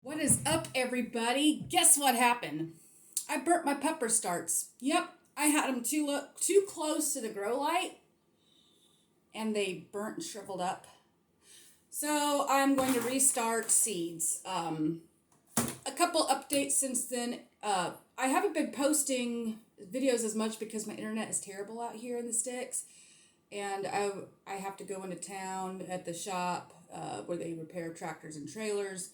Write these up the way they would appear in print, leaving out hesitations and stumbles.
What is up, everybody? Guess what happened? I burnt my pepper starts. Yep, I had them too close to the grow light, and they burnt and shriveled up. So I'm going to restart seeds. A couple updates since then. I haven't been posting videos as much because my internet is terrible out here in the sticks, and I have to go into town at the shop where they repair tractors and trailers,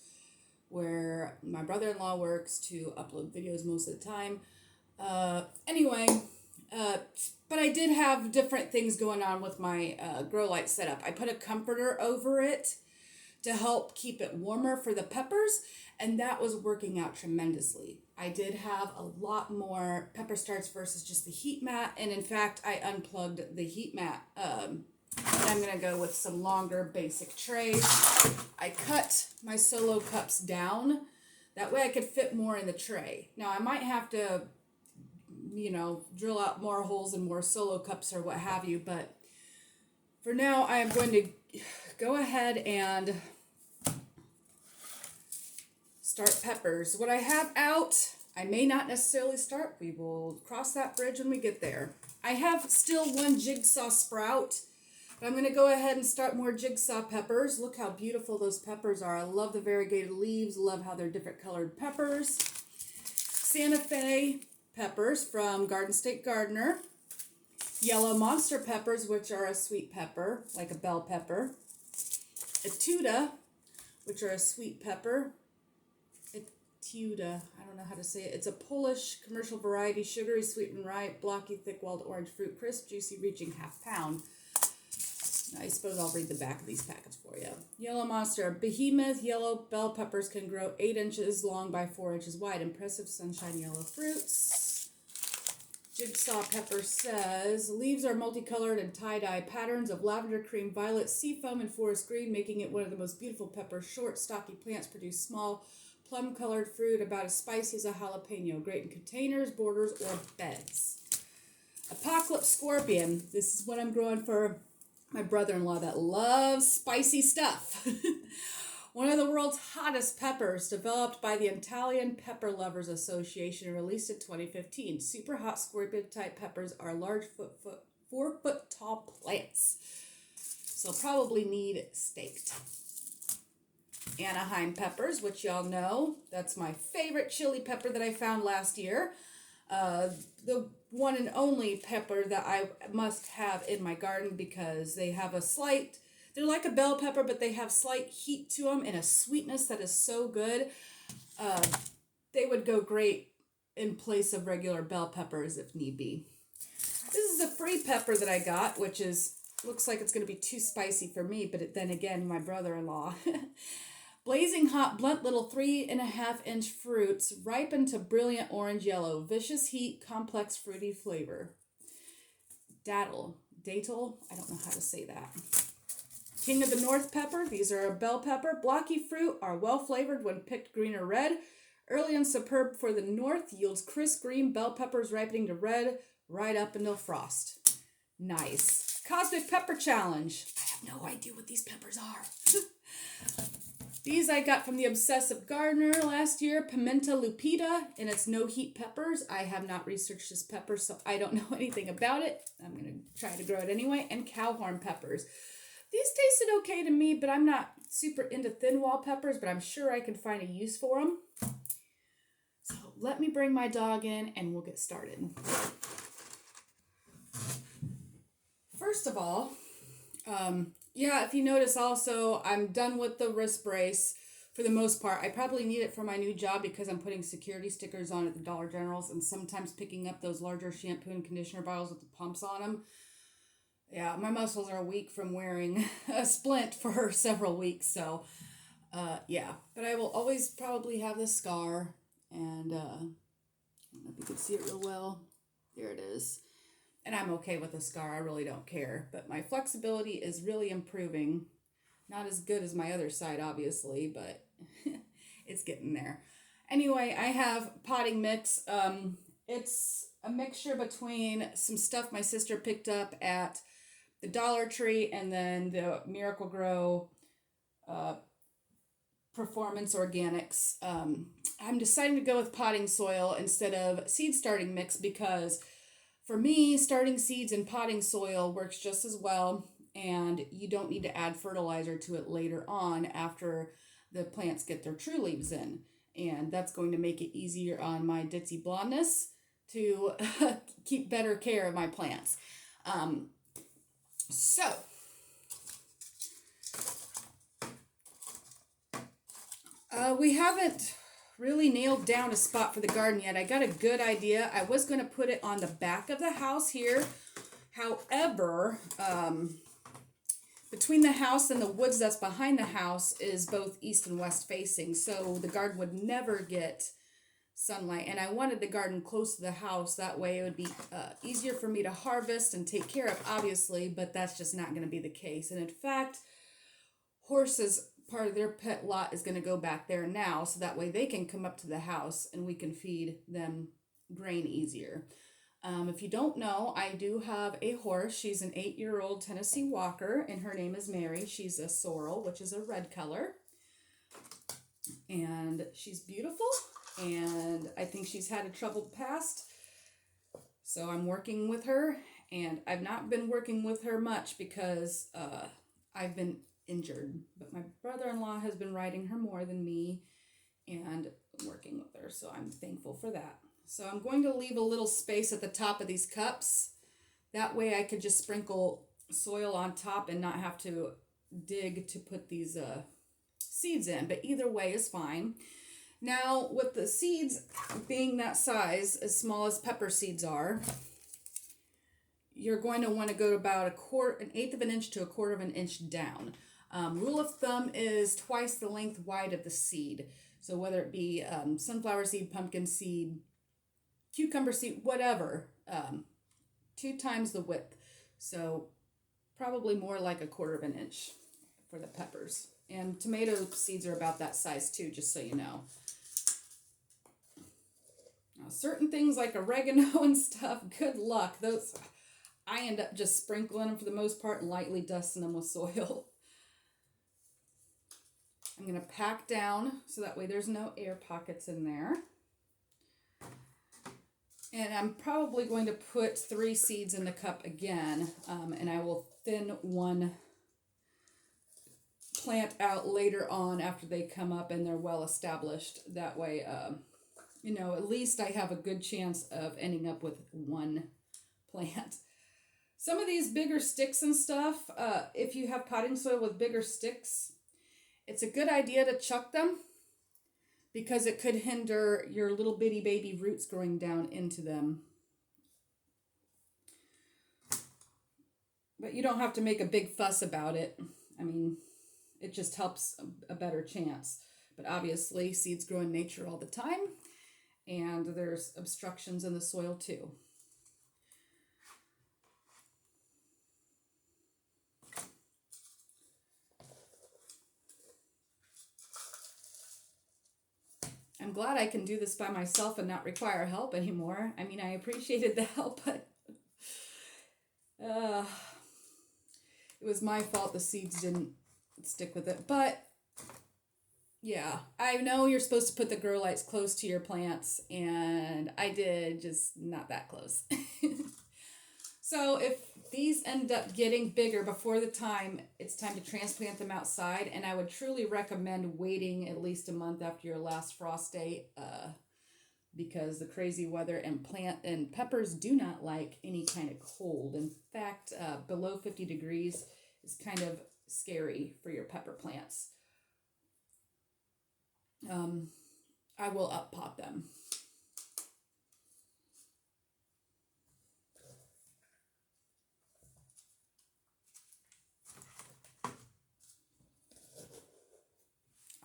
where my brother-in-law works, to upload videos most of the time. Anyway, but I did have different things going on with my grow light setup. I put a comforter over it to help keep it warmer for the peppers, and that was working out tremendously. I did have a lot more pepper starts versus just the heat mat, and in fact, I unplugged the heat mat. I'm going to go with some longer basic trays. I cut my solo cups down. That way I could fit more in the tray. Now I might have to, drill out more holes and more solo cups or what have you. But for now, I am going to go ahead and start peppers. What I have out, I may not necessarily start. We will cross that bridge when we get there. I have still one jigsaw sprout. But I'm going to go ahead and start more jigsaw peppers. Look how beautiful those peppers are. I love the variegated leaves. Love how they're different colored peppers. Santa Fe peppers from Garden State Gardener. Yellow monster peppers, which are a sweet pepper, like a bell pepper. Etuda, which are a sweet pepper. Etuda, I don't know how to say it. It's a Polish commercial variety, sugary, sweet and ripe, blocky, thick-walled orange fruit, crisp, juicy, reaching half pound. I suppose I'll read the back of these packets for you. Yellow monster. Behemoth yellow bell peppers can grow 8 inches long by 4 inches wide. Impressive sunshine yellow fruits. Jigsaw pepper says, leaves are multicolored and tie-dye patterns of lavender, cream, violet, seafoam, and forest green, making it one of the most beautiful peppers. Short, stocky plants produce small, plum-colored fruit about as spicy as a jalapeno. Great in containers, borders, or beds. Apocalypse scorpion. This is what I'm growing for my brother-in-law that loves spicy stuff. One of the world's hottest peppers, developed by the Italian Pepper Lovers Association and released in 2015. Super hot scorpion-type peppers are large 4-foot tall plants. So probably need staked. Anaheim peppers, which y'all know. That's my favorite chili pepper that I found last year. The one and only pepper that I must have in my garden because they have they're like a bell pepper, but they have slight heat to them and a sweetness that is so good. They would go great in place of regular bell peppers if need be. This is a free pepper that I got, which looks like it's going to be too spicy for me, but then again, my brother-in-law. Blazing hot, blunt little 3.5-inch fruits, ripen to brilliant orange yellow. Vicious heat, complex fruity flavor. Datil, I don't know how to say that. King of the North pepper, these are a bell pepper. Blocky fruit are well flavored when picked green or red. Early and superb for the north, yields crisp green bell peppers ripening to red right up until frost. Nice. Cosmic Pepper Challenge. I have no idea what these peppers are. These I got from the Obsessive Gardener last year. Pimenta lupita, and it's no heat peppers. I have not researched this pepper, so I don't know anything about it. I'm going to try to grow it anyway. And cowhorn peppers. These tasted okay to me, but I'm not super into thin wall peppers, but I'm sure I can find a use for them. So let me bring my dog in and we'll get started. First of all, if you notice also, I'm done with the wrist brace for the most part. I probably need it for my new job because I'm putting security stickers on at the Dollar Generals and sometimes picking up those larger shampoo and conditioner bottles with the pumps on them. Yeah, my muscles are weak from wearing a splint for several weeks, so But I will always probably have this scar, and I don't know if you can see it real well. There it is. And I'm okay with the scar. I really don't care. But my flexibility is really improving. Not as good as my other side, obviously, but it's getting there. Anyway, I have potting mix. It's a mixture between some stuff my sister picked up at the Dollar Tree and then the Miracle Grow Performance Organics. I'm deciding to go with potting soil instead of seed starting mix because for me, starting seeds in potting soil works just as well, and you don't need to add fertilizer to it later on after the plants get their true leaves in. And that's going to make it easier on my ditzy blondness to keep better care of my plants. So, we haven't really nailed down a spot for the garden yet. I got a good idea. I was going to put it on the back of the house here. However, between the house and the woods that's behind the house is both east and west facing, so the garden would never get sunlight. And I wanted the garden close to the house. That way it would be easier for me to harvest and take care of, obviously, but that's just not going to be the case. And in fact, horses, part of their pet lot is going to go back there now, so that way they can come up to the house and we can feed them grain easier. If you don't know, I do have a horse. She's an 8-year-old Tennessee Walker, and her name is Mary. She's a sorrel, which is a red color. And she's beautiful, and I think she's had a troubled past. So I'm working with her, and I've not been working with her much because I've been injured. But my brother-in-law has been riding her more than me and working with her, so I'm thankful for that. So I'm going to leave a little space at the top of these cups. That way I could just sprinkle soil on top and not have to dig to put these seeds in. But either way is fine. Now, with the seeds being that size, as small as pepper seeds are, you're going to want to go about an eighth of an inch to a quarter of an inch down. Rule of thumb is twice the length wide of the seed. So whether it be sunflower seed, pumpkin seed, cucumber seed, whatever, 2 times the width. So probably more like a quarter of an inch for the peppers. And tomato seeds are about that size too, just so you know. Now, certain things like oregano and stuff, good luck. Those, I end up just sprinkling them for the most part and lightly dusting them with soil. I'm going to pack down so that way there's no air pockets in there. And I'm probably going to put 3 seeds in the cup again, and I will thin one plant out later on after they come up and they're well established. That way, at least I have a good chance of ending up with 1 plant. Some of these bigger sticks and stuff, if you have potting soil with bigger sticks, it's a good idea to chuck them, because it could hinder your little bitty baby roots growing down into them. But you don't have to make a big fuss about it. I mean, it just helps a better chance. But obviously, seeds grow in nature all the time, and there's obstructions in the soil too. I'm glad I can do this by myself and not require help anymore. I mean, I appreciated the help, but it was my fault the seeds didn't stick with it. But yeah, I know you're supposed to put the grow lights close to your plants, and I did, just not that close. So if these end up getting bigger before the time it's time to transplant them outside, and I would truly recommend waiting at least a month after your last frost date, because the crazy weather and peppers do not like any kind of cold. In fact, below 50 degrees is kind of scary for your pepper plants. I will up pot them.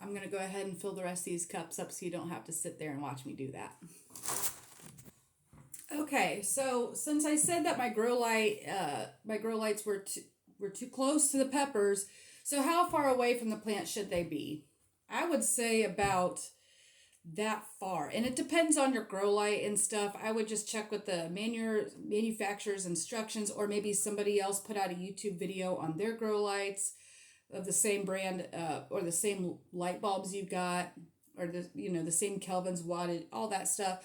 I'm going to go ahead and fill the rest of these cups up so you don't have to sit there and watch me do that. Okay, so since I said that my grow lights were too close to the peppers, so how far away from the plant should they be? I would say about that far. And it depends on your grow light and stuff. I would just check with the manufacturer's instructions, or maybe somebody else put out a YouTube video on their grow lights. of the same brand or the same light bulbs you got, or the same Kelvin's wattage, all that stuff.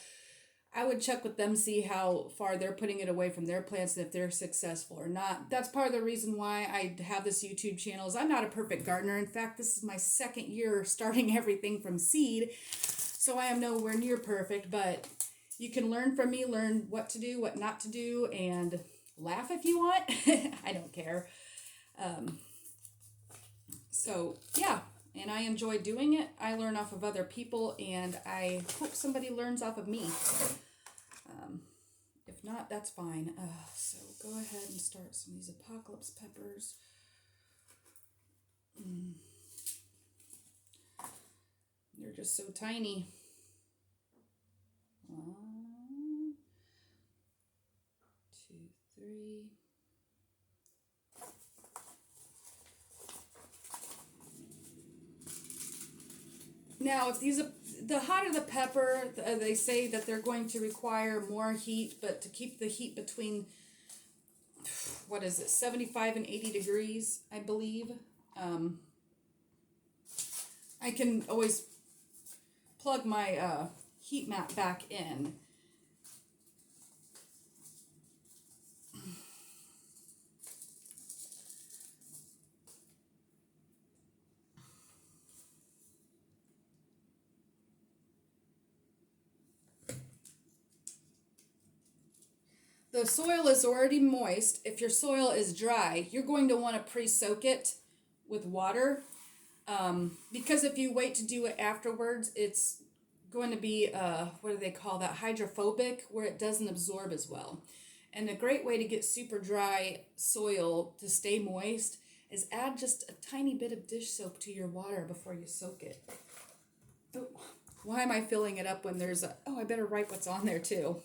I would check with them, see how far they're putting it away from their plants and if they're successful or not. That's part of the reason why I have this YouTube channel. Is I'm not a perfect gardener. In fact, this is my second year starting everything from seed. So I am nowhere near perfect, but you can learn from me, learn what to do, what not to do, and laugh if you want. I don't care. So yeah, and I enjoy doing it. I learn off of other people, and I hope somebody learns off of me. If not, that's fine. So go ahead and start some of these apocalypse peppers. They're just so tiny. 1, 2, 3. Now, if the hotter the pepper, they say that they're going to require more heat, but to keep the heat between, 75 and 80 degrees, I believe. I can always plug my heat mat back in. The soil is already moist. If your soil is dry, you're going to want to pre-soak it with water, because if you wait to do it afterwards, it's going to be, what do they call that, hydrophobic, where it doesn't absorb as well. And a great way to get super dry soil to stay moist is add just a tiny bit of dish soap to your water before you soak it. Oh, why am I filling it up when there's I better write what's on there too.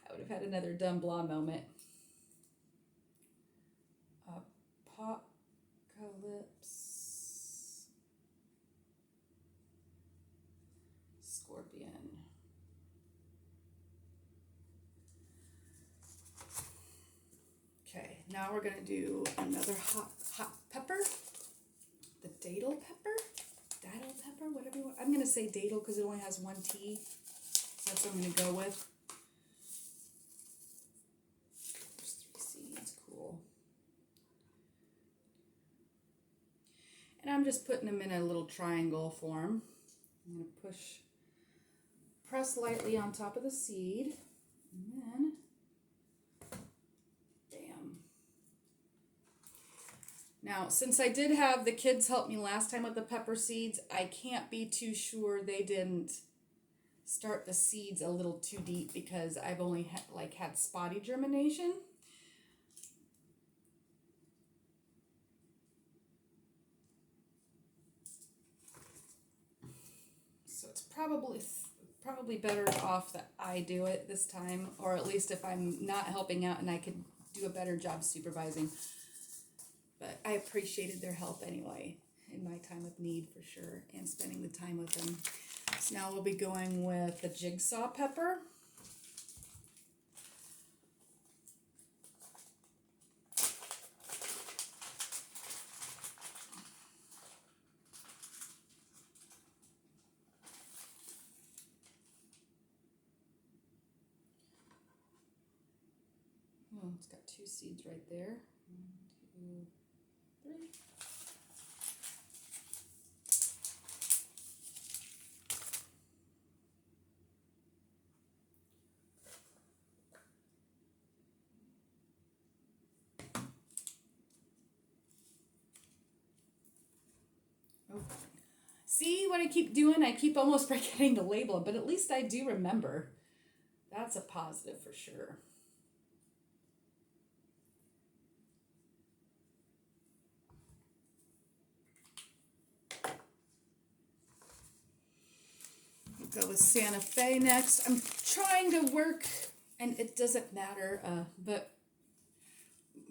I would have had another dumb blah moment. Apocalypse Scorpion. Okay, now we're going to do another hot pepper. The datil pepper, whatever you want. I'm going to say datil because it only has one T. So that's what I'm going to go with. There's 3 seeds, cool. And I'm just putting them in a little triangle form. I'm going to press lightly on top of the seed, and then, bam. Now, since I did have the kids help me last time with the pepper seeds, I can't be too sure they didn't start the seeds a little too deep because I've only had spotty germination. So it's probably better off that I do it this time, or at least if I'm not helping out and I could do a better job supervising. But I appreciated their help anyway in my time of need for sure, and spending the time with them. So now we'll be going with the Jigsaw Pepper. Oh, it's got 2 seeds right there. 1, 2, 3. Oh. See what I keep doing? I keep almost forgetting to label it, but at least I do remember. That's a positive for sure. Go with Santa Fe next. I'm trying to work, and it doesn't matter, but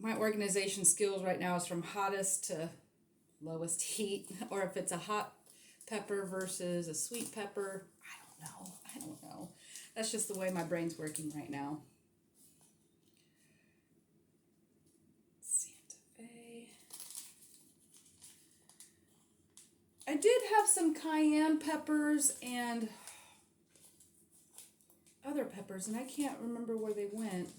my organization skills right now is from hottest to lowest heat, or if it's a hot pepper versus a sweet pepper. I don't know. That's just the way my brain's working right now. Santa Fe. I did have some cayenne peppers and other peppers, and I can't remember where they went.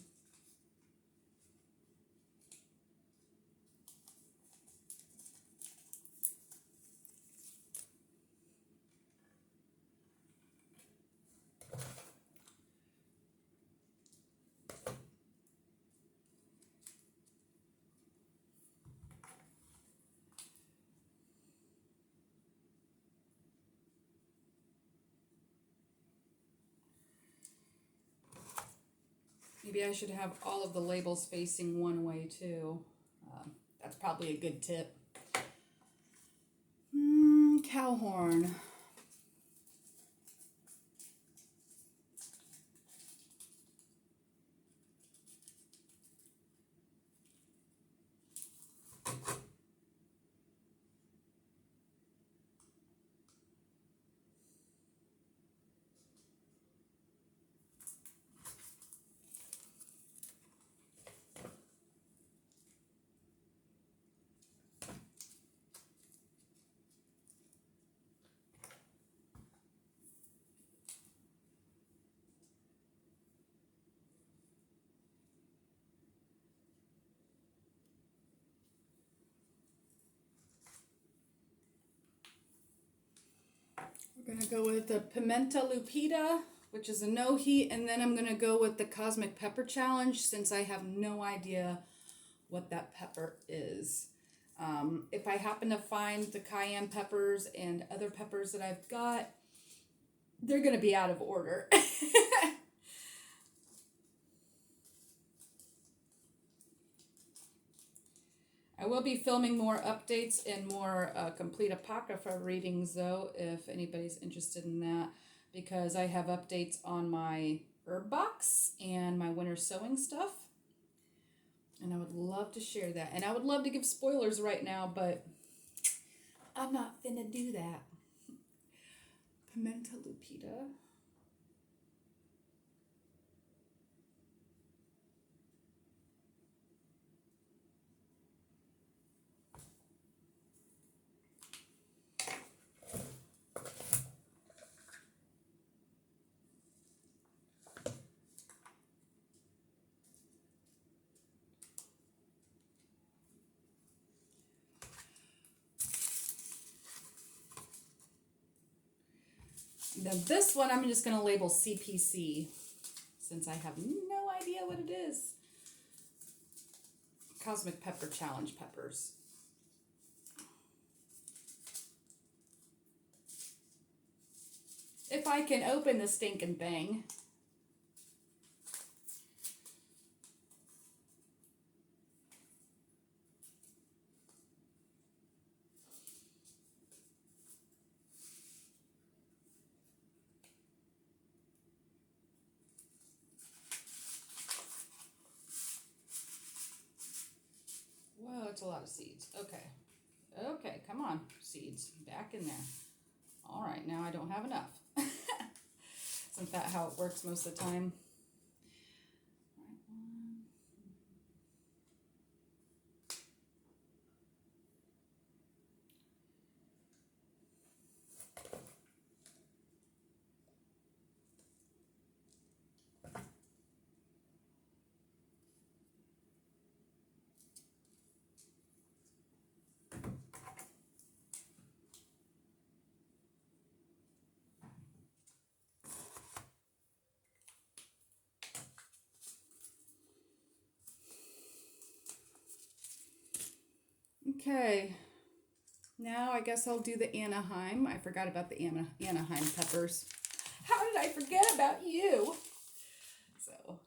Maybe I should have all of the labels facing one way too. That's probably a good tip. Cow horn. We're gonna go with the pimenta lupita, which is a no heat, and then I'm gonna go with the cosmic pepper challenge since I have no idea what that pepper is. If I happen to find the cayenne peppers and other peppers that I've got, they're gonna be out of order. I will be filming more updates and more complete Apocrypha readings, though, if anybody's interested in that, because I have updates on my herb box and my winter sewing stuff. And I would love to share that. And I would love to give spoilers right now, but I'm not finna do that. Pimenta lupita. Then this one I'm just going to label CPC since I have no idea what it is. Cosmic Pepper Challenge peppers. If I can open the stinking thing. Whoa, it's a lot of seeds. Okay. Okay, come on, seeds. Back in there. All right, now I don't have enough. Isn't that how it works most of the time? Okay, now I guess I'll do the Anaheim. I forgot about the Anaheim peppers. How did I forget about you? So,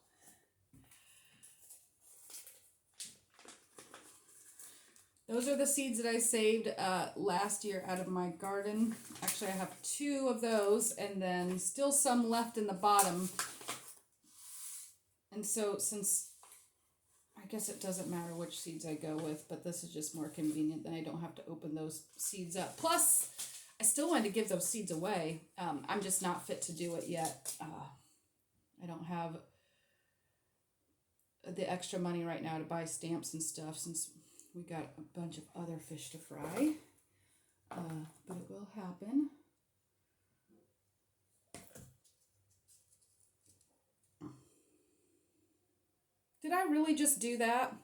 those are the seeds that I saved last year out of my garden. Actually, I have 2 of those and then still some left in the bottom. And so since I guess it doesn't matter which seeds I go with, but this is just more convenient. Then I don't have to open those seeds up. Plus, I still wanted to give those seeds away. I'm just not fit to do it yet. I don't have the extra money right now to buy stamps and stuff since we got a bunch of other fish to fry. but it will happen. Did I really just do that?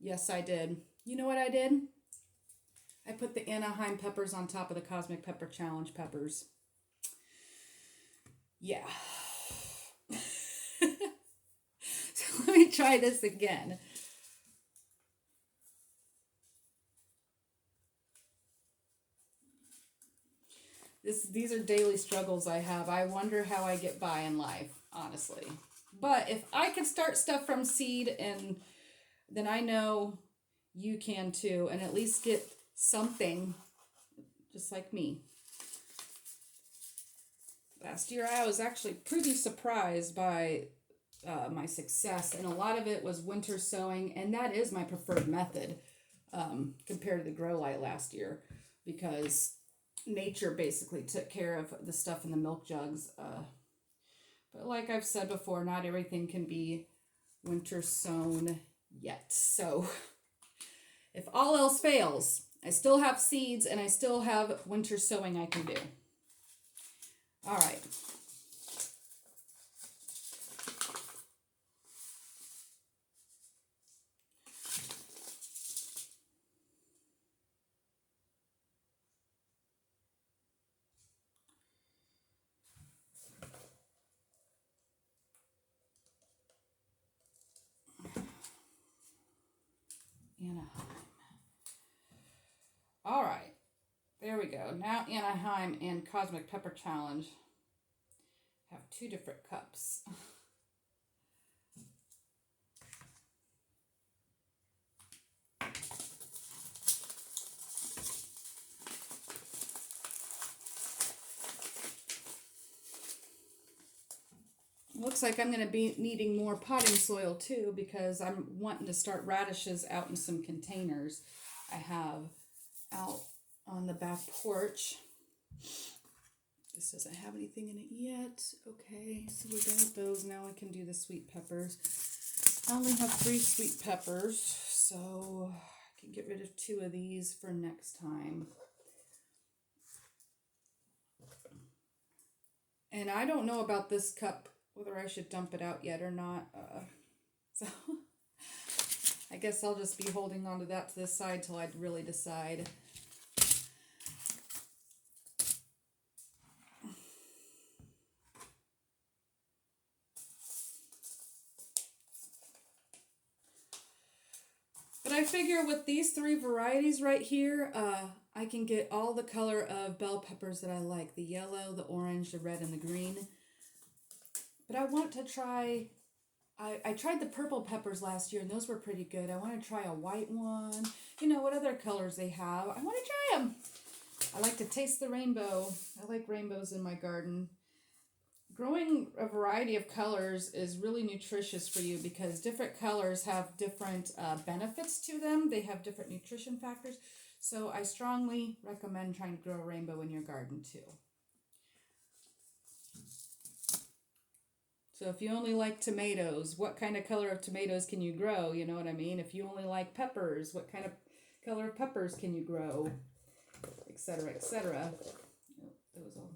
Yes, I did. You know what I did? I put the Anaheim peppers on top of the Cosmic Pepper Challenge peppers. Yeah. So let me try this again. These are daily struggles I have. I wonder how I get by in life, honestly. But if I can start stuff from seed, and then I know you can too, and at least get something just like me. Last year I was actually pretty surprised by my success, and a lot of it was winter sowing, and that is my preferred method compared to the grow light last year, because nature basically took care of the stuff in the milk jugs. But like I've said before, not everything can be winter sown yet. So if all else fails, I still have seeds and I still have winter sowing I can do. All right. Anaheim. All right. There we go. Now Anaheim and Cosmic Pepper Challenge have two different cups. Looks like I'm going to be needing more potting soil too, because I'm wanting to start radishes out in some containers I have out on the back porch. This doesn't have anything in it yet. Okay, so we're done with those. Now I can do the sweet peppers. I only have 3 sweet peppers, so I can get rid of 2 of these for next time. And I don't know about this cup, whether I should dump it out yet or not. So I guess I'll just be holding on to that to this side till I really decide. But I figure with these 3 varieties right here, I can get all the color of bell peppers that I like. The yellow, the orange, the red, and the green. But I want to try, I tried the purple peppers last year, and those were pretty good. I want to try a white one. You know, what other colors they have. I want to try them. I like to taste the rainbow. I like rainbows in my garden. Growing a variety of colors is really nutritious for you, because different colors have different benefits to them. They have different nutrition factors. So I strongly recommend trying to grow a rainbow in your garden too. So if you only like tomatoes, what kind of color of tomatoes can you grow? You know what I mean? If you only like peppers, what kind of color of peppers can you grow? Etc., etc. Oh, that was all.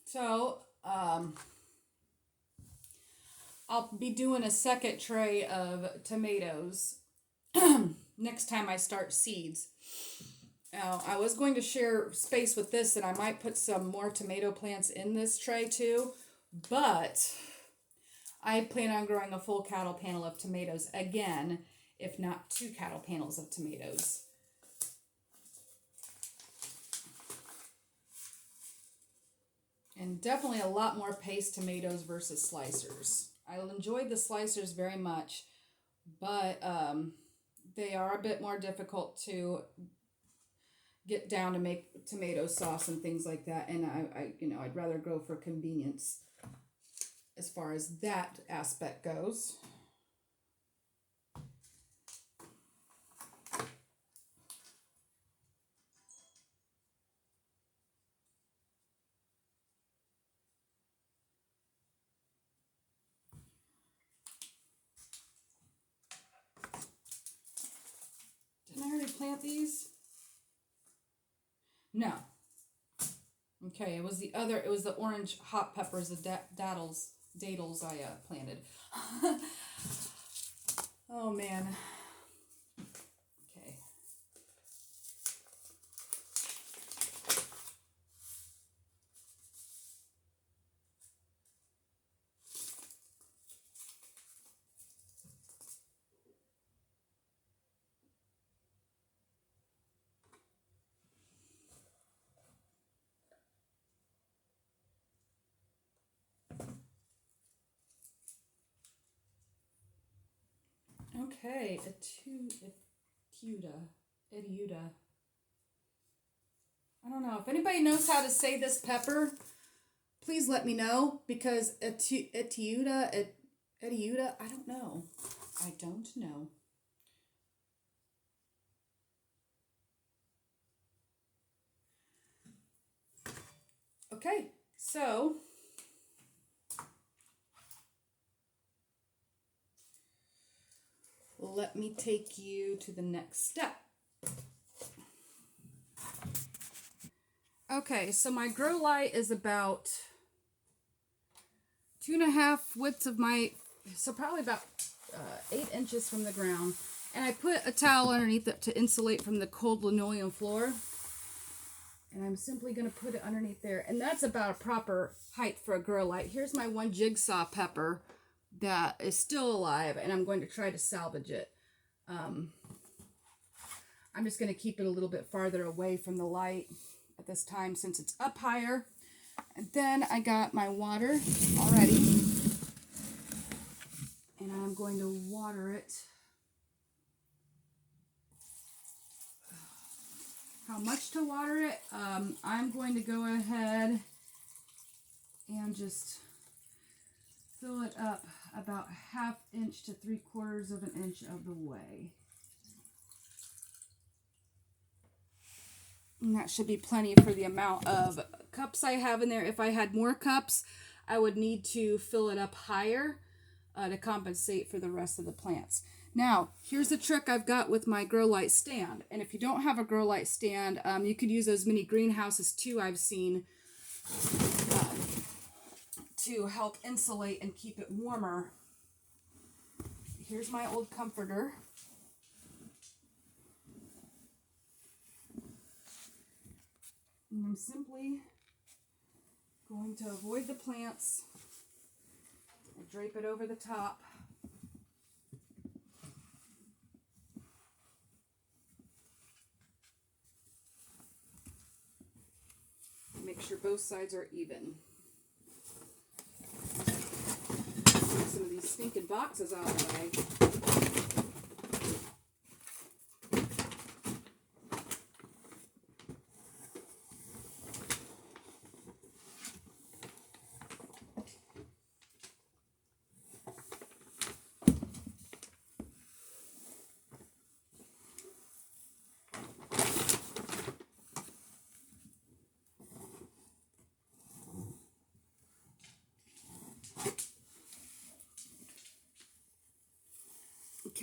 So, I'll be doing a second tray of tomatoes next time I start seeds. Now, I was going to share space with this, and I might put some more tomato plants in this tray too, but I plan on growing a full cattle panel of tomatoes again, if not 2 cattle panels of tomatoes. And definitely a lot more paste tomatoes versus slicers. I enjoyed the slicers very much, but they are a bit more difficult to get down to make tomato sauce and things like that. And I'd rather go for convenience as far as that aspect goes. Didn't I already plant these? No. Okay, it was the orange hot peppers, the dadles I planted. Oh man. Okay. Okay, Etiuda. I don't know. If anybody knows how to say this pepper, please let me know, because Etiuda, I don't know. I don't know. Okay, so let me take you to the next step. Okay, so my grow light is about 2.5 widths of so probably about 8 inches from the ground. And I put a towel underneath it to insulate from the cold linoleum floor. And I'm simply going to put it underneath there. And that's about a proper height for a grow light. Here's my one jigsaw pepper that is still alive, and I'm going to try to salvage it. I'm just going to keep it a little bit farther away from the light at this time since it's up higher. And then I got my water already, and I'm going to water it. How much to water it? I'm going to go ahead and just fill it up about 1/2 inch to 3/4 of an inch of the way. And that should be plenty for the amount of cups I have in there. If I had more cups, I would need to fill it up higher to compensate for the rest of the plants. Now, here's the trick I've got with my grow light stand. And if you don't have a grow light stand, you could use those mini greenhouses too, I've seen, to help insulate and keep it warmer. Here's my old comforter. And I'm simply going to avoid the plants and drape it over the top. Make sure both sides are even. Get some of these stinking boxes out of the way.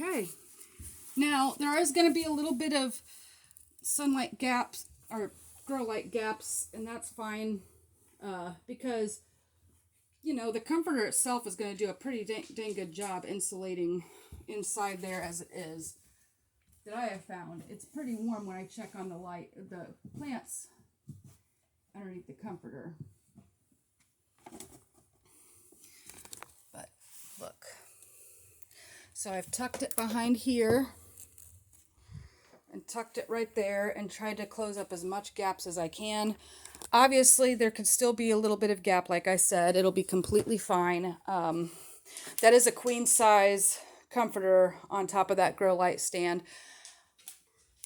Okay, now there is going to be a little bit of sunlight gaps or grow light gaps, and that's fine because, you know, the comforter itself is going to do a pretty dang good job insulating inside there as it is. That I have found. It's pretty warm when I check on the plants underneath the comforter. But look. So I've tucked it behind here and tucked it right there and tried to close up as much gaps as I can. Obviously, there could still be a little bit of gap, like I said. It'll be completely fine. That is a queen size comforter on top of that grow light stand.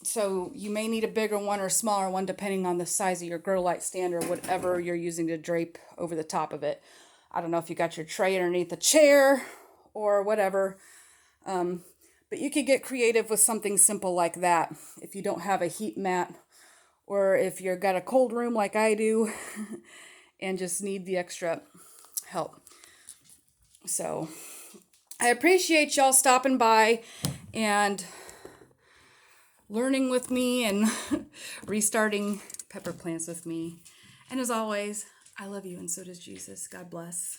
So you may need a bigger one or a smaller one depending on the size of your grow light stand or whatever you're using to drape over the top of it. I don't know if you got your tray underneath the chair or whatever. But you could get creative with something simple like that if you don't have a heat mat or if you've got a cold room like I do and just need the extra help. So I appreciate y'all stopping by and learning with me and restarting pepper plants with me. And as always, I love you and so does Jesus. God bless.